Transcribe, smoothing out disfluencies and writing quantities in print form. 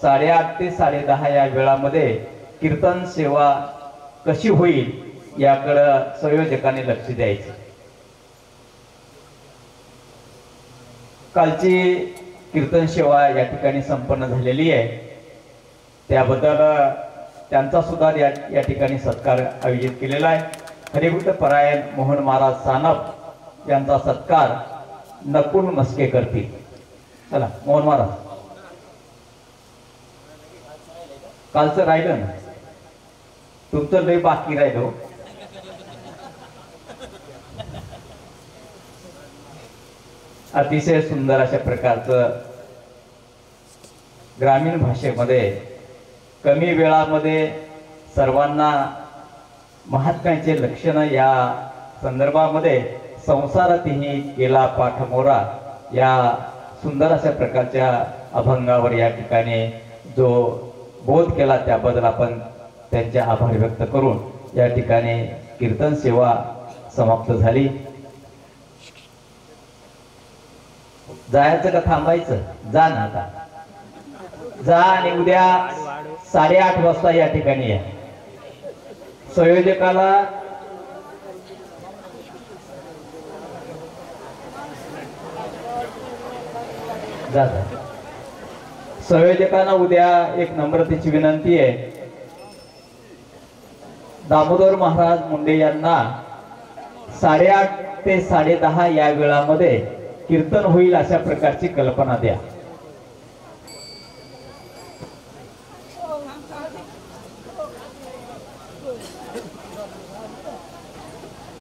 8:30 ते 10:30 या वेळामध्ये कीर्तन सेवा कशी होईल याकडे संयोजकांनी लक्ष द्यायचे। कालची कीर्तन सेवा या ठिकाणी संपन्न झालेली आहे, त्याबद्दल त्यांचा सुद्धा या ठिकाणी सत्कार आयोजित केलेला आहे। हरिभक्त परायण मोहन महाराज सानप यांचा सत्कार नकुल मस्के करतील। चला मोहन महाराज, कालचं राहिलं ना, तुमचं लय बाकी राहिलो। अतिशय सुंदर अशा प्रकारचं ग्रामीण भाषेमध्ये कमी वेळामध्ये सर्वांना महात्म्याचे लक्षण या संदर्भामध्ये संसारातही केला पाठमोरा या सुंदर अशा प्रकारच्या अभंगावर या ठिकाणी जो बोध केला त्याबद्दल आपण त्यांचे आभार व्यक्त करून या ठिकाणी कीर्तन सेवा समाप्त झाली। जायचं का थांबायचं? जा ना आता, जा आणि उद्या 8:30 वाजता या ठिकाणी या। संयोजकाला जा, संयोजकांना उद्या एक नम्रतेची विनंती आहे, दामोदर महाराज मुंडे यांना 8:30 ते 10:30 या वेळामध्ये कीर्तन होईल अशा प्रकारची कल्पना द्या।